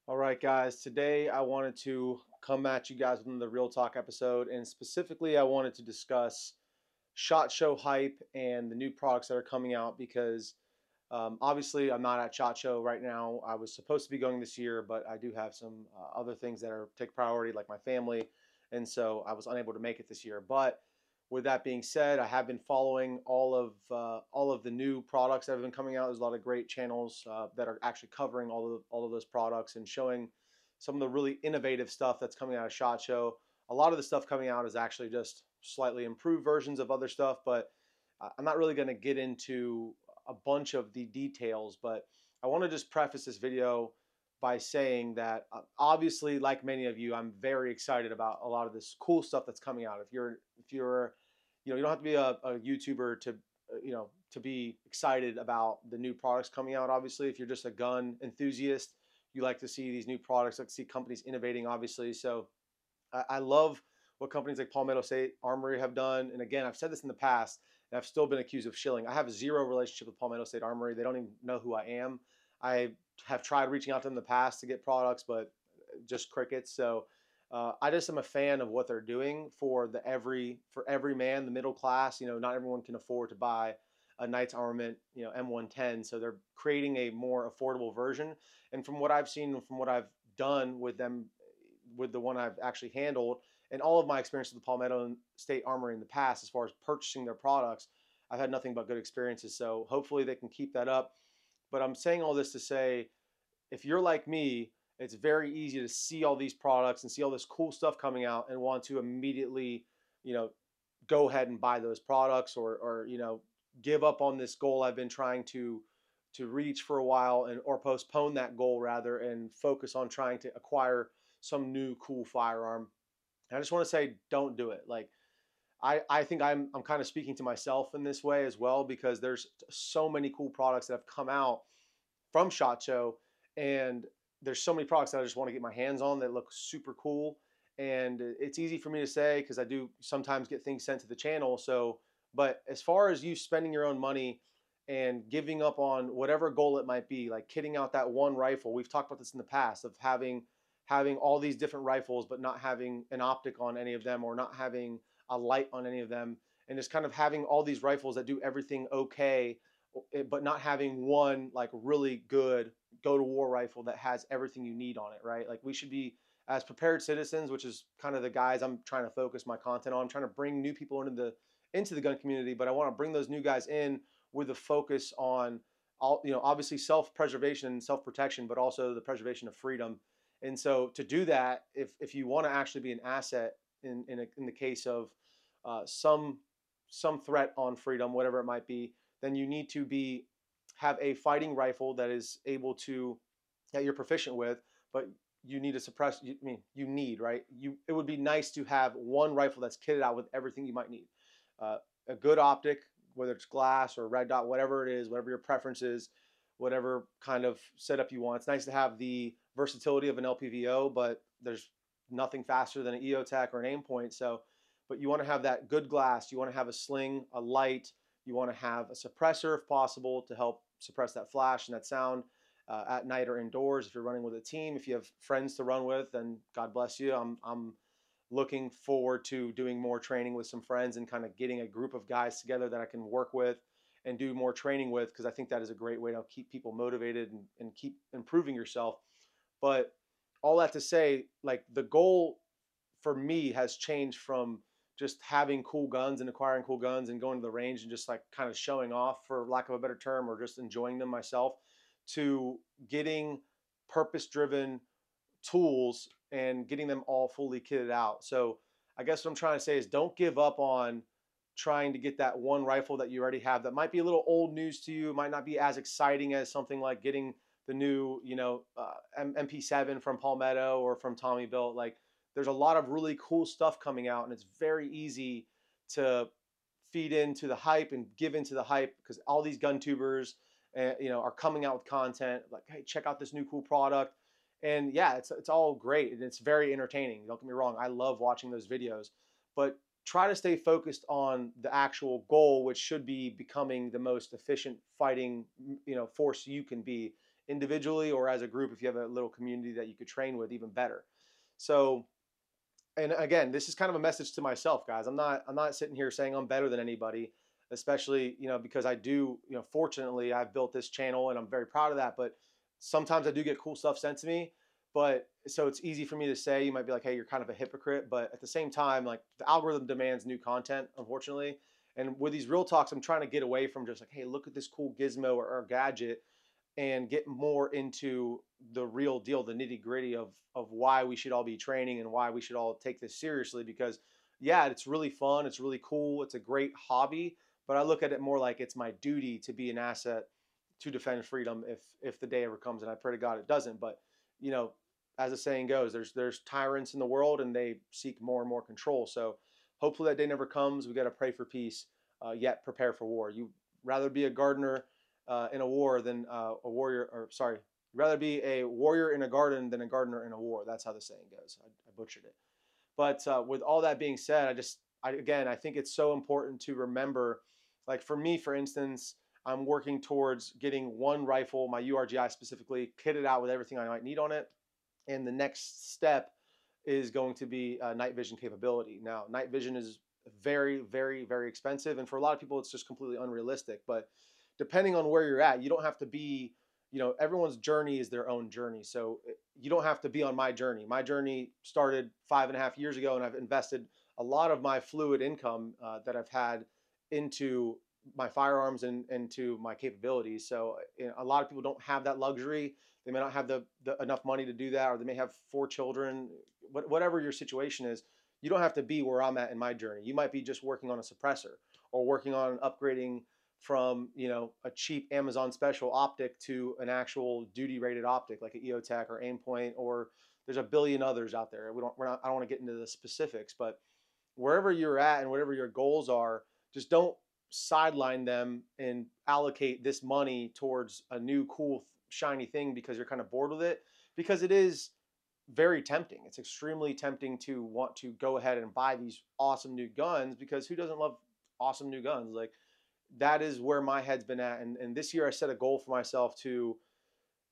All right, guys. Today I wanted to come at you guys with another Real Talk episode, and specifically, I wanted to discuss SHOT Show hype and the new products that are coming out because obviously I'm not at SHOT Show right now. I was supposed to be going this year, but I do have some other things that are take priority, like my family, and so I was unable to make it this year. But with that being said, I have been following all of the new products that have been coming out. There's a lot of great channels that are actually covering all of those products and showing some of the really innovative stuff that's coming out of SHOT Show. A lot of the stuff coming out is actually just slightly improved versions of other stuff, but I'm not really going to get into a bunch of the details. But I want to just preface this video by saying that obviously, like many of you, I'm very excited about a lot of this cool stuff that's coming out. If you're you don't have to be a YouTuber to to be excited about the new products coming out. Obviously, if you're just a gun enthusiast, you like to see these new products, like to see companies innovating. Obviously, so I love what companies like Palmetto State Armory have done. And again, I've said this in the past, and I've still been accused of shilling. I have zero relationship with Palmetto State Armory. They don't even know who I am. I have tried reaching out to them in the past to get products, but just crickets. So I just am a fan of what they're doing for every man, the middle class. Not everyone can afford to buy a Knight's Armament, M110. So they're creating a more affordable version. And from what I've seen, from what I've done with them, with the one I've actually handled, and all of my experience with the Palmetto State Armory in the past, as far as purchasing their products, I've had nothing but good experiences. So hopefully they can keep that up. But I'm saying all this to say, if you're like me, it's very easy to see all these products and see all this cool stuff coming out and want to immediately, you know, go ahead and buy those products, or give up on this goal I've been trying to reach for a while, and or postpone that goal rather and focus on trying to acquire some new cool firearm. And I just want to say, don't do it. Like I think I'm kind of speaking to myself in this way as well, because there's so many cool products that have come out from SHOT Show, and there's so many products that I just want to get my hands on that look super cool. And it's easy for me to say because I do sometimes get things sent to the channel. So, but as far as you spending your own money and giving up on whatever goal it might be, like kitting out that one rifle, we've talked about this in the past, of having all these different rifles but not having an optic on any of them, or not having a light on any of them, and just kind of having all these rifles that do everything okay, but not having one like really good go to war rifle that has everything you need on it, right? Like we should be, as prepared citizens, which is kind of the guys I'm trying to focus my content on. I'm trying to bring new people into the gun community, but I want to bring those new guys in with a focus on all, obviously self-preservation and self-protection, but also the preservation of freedom. And so to do that, if you want to actually be an asset in the case of some threat on freedom, whatever it might be, then you need to have a fighting rifle that is able to, that you're proficient with, but you need to suppress. I mean, you need, right? It would be nice to have one rifle that's kitted out with everything you might need. Uh, a good optic, whether it's glass or red dot, whatever it is, whatever your preference is, whatever kind of setup you want. It's nice to have the versatility of an LPVO, but there's nothing faster than an EOTech or an Aimpoint. So, but you want to have that good glass. You want to have a sling, a light. You want to have a suppressor if possible to help suppress that flash and that sound at night or indoors. If you're running with a team, if you have friends to run with, then God bless you. I'm looking forward to doing more training with some friends and kind of getting a group of guys together that I can work with and do more training with, because I think that is a great way to keep people motivated and keep improving yourself. But all that to say, like the goal for me has changed from just having cool guns and acquiring cool guns and going to the range and just like kind of showing off, for lack of a better term, or just enjoying them myself, to getting purpose driven tools and getting them all fully kitted out. So I guess what I'm trying to say is, don't give up on trying to get that one rifle that you already have that might be a little old news to you. It might not be as exciting as something like getting the new, MP7 from Palmetto or from Tommy Built. Like there's a lot of really cool stuff coming out, and it's very easy to feed into the hype and give into the hype, because all these gun tubers, are coming out with content like, hey, check out this new cool product. And yeah, it's all great and it's very entertaining. Don't get me wrong, I love watching those videos, but try to stay focused on the actual goal, which should be becoming the most efficient fighting, force you can be individually or as a group, if you have a little community that you could train with, even better. So, and again, this is kind of a message to myself, guys. I'm not sitting here saying I'm better than anybody, especially, because I do, fortunately I've built this channel and I'm very proud of that. But sometimes I do get cool stuff sent to me. But so it's easy for me to say, you might be like, hey, you're kind of a hypocrite. But at the same time, like, the algorithm demands new content, unfortunately. And with these real talks, I'm trying to get away from just like, hey, look at this cool gizmo or gadget, and get more into the real deal, the nitty gritty of why we should all be training and why we should all take this seriously. Because yeah, it's really fun, it's really cool, it's a great hobby, but I look at it more like it's my duty to be an asset to defend freedom if the day ever comes, and I pray to God it doesn't. But you know, as the saying goes, there's tyrants in the world and they seek more and more control. So hopefully that day never comes. We got to pray for peace, yet prepare for war. You rather be a gardener in a war than a warrior, or sorry, rather be a warrior in a garden than a gardener in a war. That's how the saying goes. I butchered it. But with all that being said, again, I think it's so important to remember, like for me, for instance, I'm working towards getting one rifle, my URGI specifically, kitted out with everything I might need on it. And the next step is going to be night vision capability. Now, night vision is very, very, very expensive. And for a lot of people, it's just completely unrealistic. But depending on where you're at, you don't have to be, everyone's journey is their own journey. So you don't have to be on my journey. My journey started 5.5 years ago, and I've invested a lot of my fluid income that I've had into my firearms and into my capabilities. So a lot of people don't have that luxury. They may not have the enough money to do that, or they may have 4 children. Whatever your situation is, you don't have to be where I'm at in my journey. You might be just working on a suppressor or working on upgrading from a cheap Amazon special optic to an actual duty rated optic like an EOTech or Aimpoint, or there's a billion others out there. I don't want to get into the specifics, but wherever you're at and whatever your goals are, just don't sideline them and allocate this money towards a new cool shiny thing because you're kind of bored with it, because it is very tempting. It's extremely tempting to want to go ahead and buy these awesome new guns, because who doesn't love awesome new guns? Like, that is where my head's been at. And this year I set a goal for myself to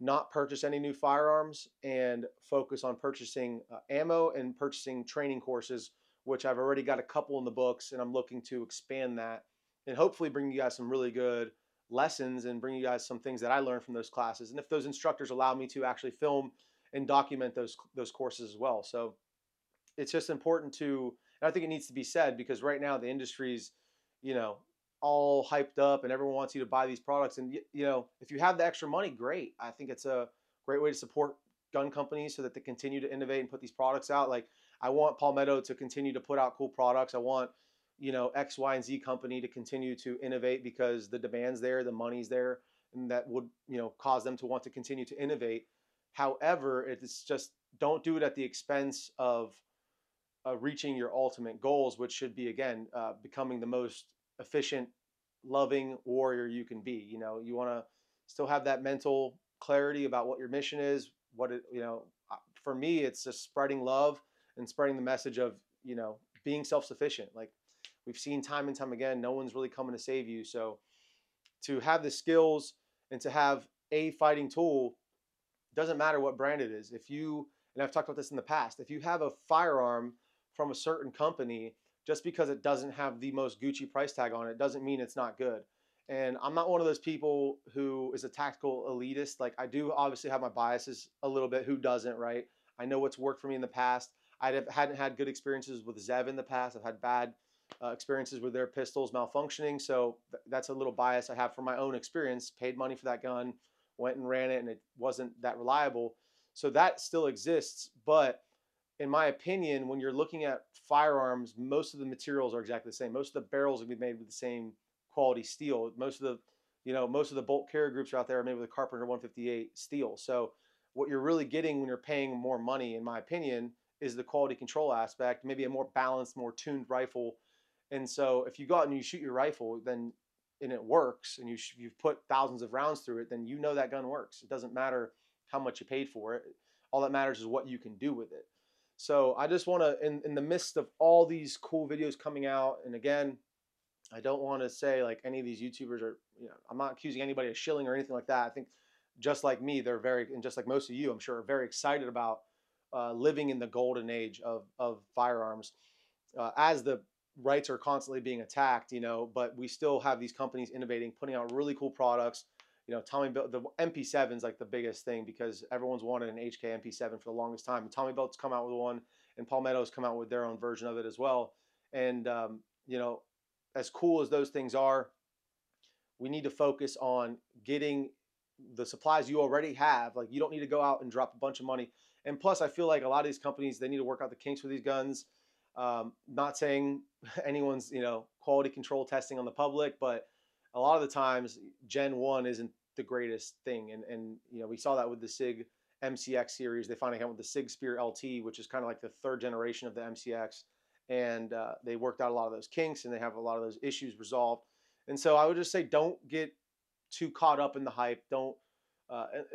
not purchase any new firearms and focus on purchasing ammo and purchasing training courses, which I've already got a couple in the books, and I'm looking to expand that and hopefully bring you guys some really good lessons and bring you guys some things that I learned from those classes. And if those instructors allow me to actually film and document those courses as well. So it's just important to, and I think it needs to be said, because right now the industry's, you know, all hyped up and everyone wants you to buy these products. And, if you have the extra money, great. I think it's a great way to support gun companies so that they continue to innovate and put these products out. Like, I want Palmetto to continue to put out cool products. I want, X, Y, and Z company to continue to innovate because the demand's there, the money's there, and that would, cause them to want to continue to innovate. However, it's just, don't do it at the expense of reaching your ultimate goals, which should be, again, becoming the most efficient, loving warrior you can be. You want to still have that mental clarity about what your mission is. For me, it's just spreading love and spreading the message of, being self-sufficient. Like, we've seen time and time again, no one's really coming to save you. So to have the skills and to have a fighting tool, doesn't matter what brand it is. If you, and I've talked about this in the past, if you have a firearm from a certain company, just because it doesn't have the most Gucci price tag on it doesn't mean it's not good. And I'm not one of those people who is a tactical elitist. Like, I do obviously have my biases a little bit. Who doesn't, right? I know what's worked for me in the past. Hadn't had good experiences with Zev in the past. I've had bad experiences with their pistols malfunctioning. So that's a little bias I have from my own experience. Paid money for that gun, went and ran it, and it wasn't that reliable. So that still exists. But in my opinion, when you're looking at firearms, most of the materials are exactly the same. Most of the barrels will be made with the same quality steel. Most of the bolt carrier groups are out there are made with a Carpenter 158 steel. So what you're really getting when you're paying more money, in my opinion, is the quality control aspect, maybe a more balanced, more tuned rifle. And so if you go out and you shoot your rifle, then and it works, and you've put thousands of rounds through it, then that gun works. It doesn't matter how much you paid for it. All that matters is what you can do with it. So I just want to, in the midst of all these cool videos coming out, and again, I don't want to say like any of these YouTubers are, I'm not accusing anybody of shilling or anything like that. I think just like me, they're very, and just like most of you, I'm sure, are very excited about living in the golden age of firearms. As the rights are constantly being attacked, but we still have these companies innovating, putting out really cool products. Tommy Belt, the MP7 is like the biggest thing because everyone's wanted an HK MP7 for the longest time. And Tommy Belt's come out with one, and Palmetto's come out with their own version of it as well. And as cool as those things are, we need to focus on getting the supplies you already have. Like, you don't need to go out and drop a bunch of money. And plus, I feel like a lot of these companies, they need to work out the kinks with these guns. Not saying anyone's quality control testing on the public, but a lot of the times Gen 1 isn't the greatest thing. And we saw that with the SIG MCX series. They finally came with the SIG Spear LT, which is kind of like the third generation of the MCX. And they worked out a lot of those kinks, and they have a lot of those issues resolved. And so I would just say, don't get too caught up in the hype. Don't,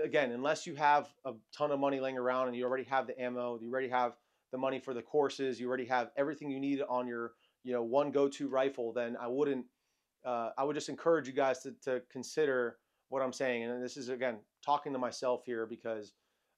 again, unless you have a ton of money laying around and you already have the ammo, you already have the money for the courses, you already have everything you need on your, one go-to rifle, then I wouldn't, I would just encourage you guys to consider what I'm saying. And this is, again, talking to myself here, because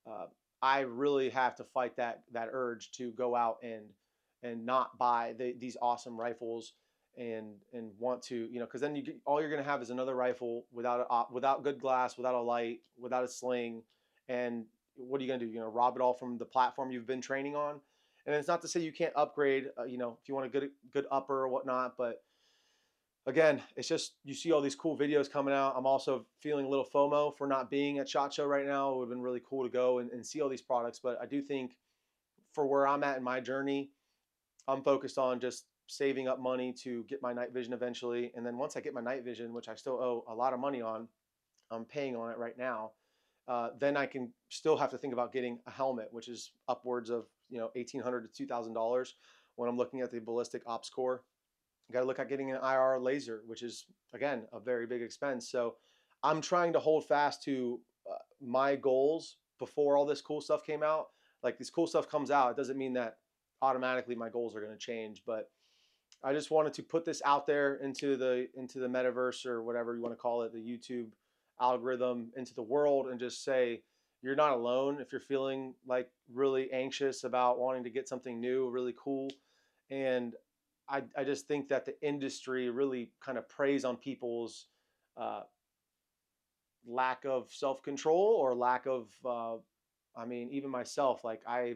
uh, I really have to fight that urge to go out and not buy these awesome rifles, and want to, because then all you're going to have is another rifle without good glass, without a light, without a sling. And what are you going to do? You're going to rob it all from the platform you've been training on. And it's not to say you can't upgrade, if you want a good upper or whatnot. But again, it's just, you see all these cool videos coming out. I'm also feeling a little FOMO for not being at SHOT Show right now. It would have been really cool to go and see all these products. But I do think, for where I'm at in my journey, I'm focused on just saving up money to get my night vision eventually. And then once I get my night vision, which I still owe a lot of money on, I'm paying on it right now. Then I can still have to think about getting a helmet, which is upwards of $1,800 to $2,000 when I'm looking at the ballistic ops core. You got to look at getting an IR laser, which is, again, a very big expense. So I'm trying to hold fast to my goals before all this cool stuff came out. Like, this cool stuff comes out, it doesn't mean that automatically my goals are going to change. But I just wanted to put this out there into the metaverse, or whatever you want to call it, the YouTube algorithm, into the world, and just say, you're not alone if you're feeling like really anxious about wanting to get something new, really cool. And I just think that the industry really kind of preys on people's uh, lack of self control, or lack of, I mean, even myself, like, I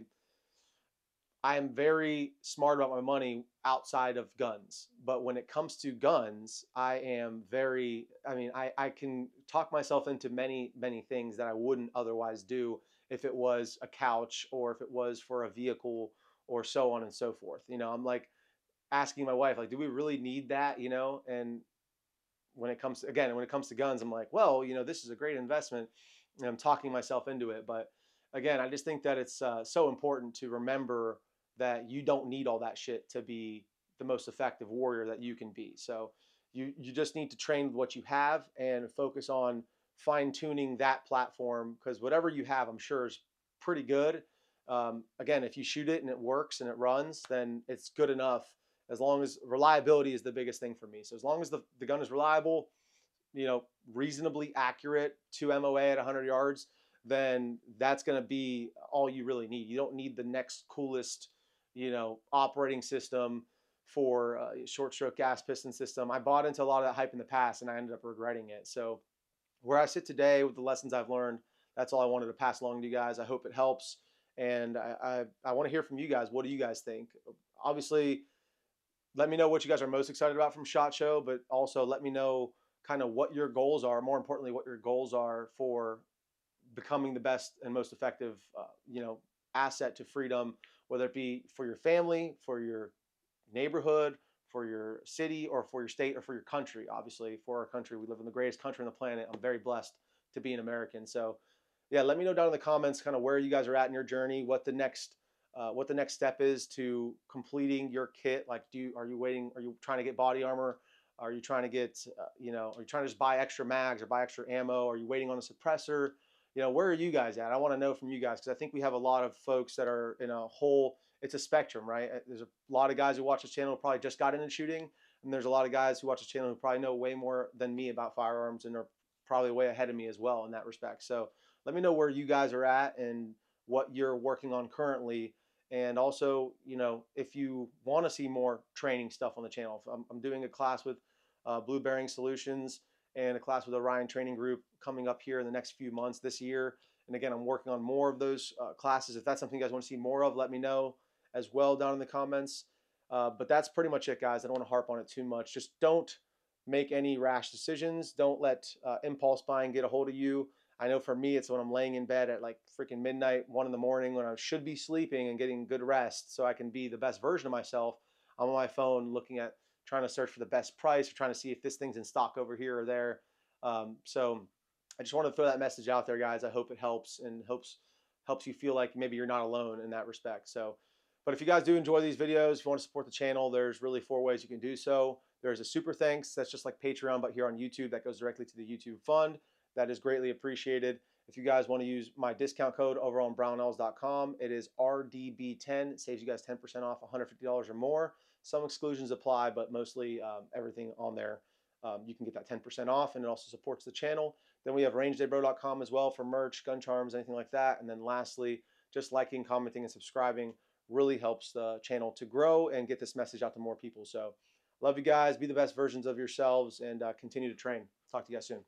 am very smart about my money outside of guns. But when it comes to guns, I am very, I mean, I can talk myself into many, many things that I wouldn't otherwise do if it was a couch, or if it was for a vehicle, or so on and so forth. I'm like asking my wife, like, do we really need that? And when it comes to guns, I'm like, well, this is a great investment. And I'm talking myself into it. But again, I just think that it's so important to remember that you don't need all that shit to be the most effective warrior that you can be. So you just need to train with what you have, and focus on fine tuning that platform, because whatever you have, I'm sure, is pretty good. Again, if you shoot it and it works and it runs, then it's good enough. As long as reliability is the biggest thing for me. So as long as the gun is reliable, reasonably accurate to MOA at 100 yards, then that's going to be all you really need. You don't need the next coolest, operating system for short stroke gas piston system. I bought into a lot of that hype in the past, and I ended up regretting it. So where I sit today with the lessons I've learned, that's all I wanted to pass along to you guys. I hope it helps. And I want to hear from you guys. What do you guys think? Obviously, let me know what you guys are most excited about from SHOT Show, but also let me know kind of what your goals are. More importantly, what your goals are for becoming the best and most effective, asset to freedom, whether it be for your family, for your neighborhood, for your city, or for your state, or for your country. Obviously, for our country, we live in the greatest country on the planet. I'm very blessed to be an American. So, yeah, let me know down in the comments kind of where you guys are at in your journey, what the next step is to completing your kit. Like, are you waiting? Are you trying to get body armor? Are you trying to get, are you trying to just buy extra mags or buy extra ammo? Are you waiting on a suppressor? Where are you guys at? I want to know from you guys, because I think we have a lot of folks that are in a whole, it's a spectrum, right? There's a lot of guys who watch this channel who probably just got into shooting. And there's a lot of guys who watch this channel who probably know way more than me about firearms, and are probably way ahead of me as well in that respect. So let me know where you guys are at and what you're working on currently. And also, if you want to see more training stuff on the channel, I'm doing a class with Blue Bearing Solutions and a class with Orion Training Group coming up here in the next few months this year. And again, I'm working on more of those classes. If that's something you guys want to see more of, let me know as well down in the comments. But that's pretty much it, guys. I don't want to harp on it too much. Just don't make any rash decisions. Don't let impulse buying get a hold of you. I know for me, it's when I'm laying in bed at like freaking midnight, 1 in the morning, when I should be sleeping and getting good rest so I can be the best version of myself. I'm on my phone looking at, trying to search for the best price, or trying to see if this thing's in stock over here or there. So I just want to throw that message out there, guys. I hope it helps and helps you feel like maybe you're not alone in that respect. So, but if you guys do enjoy these videos, if you want to support the channel, there's really 4 ways you can do so. There's a super thanks. That's just like Patreon, but here on YouTube, that goes directly to the YouTube fund. That is greatly appreciated. If you guys want to use my discount code over on brownells.com, it is RDB10. It saves you guys 10% off $150 or more. Some exclusions apply, but mostly everything on there, you can get that 10% off, and it also supports the channel. Then we have rangedaybro.com as well for merch, gun charms, anything like that. And then lastly, just liking, commenting, and subscribing really helps the channel to grow and get this message out to more people. So love you guys. Be the best versions of yourselves and continue to train. Talk to you guys soon.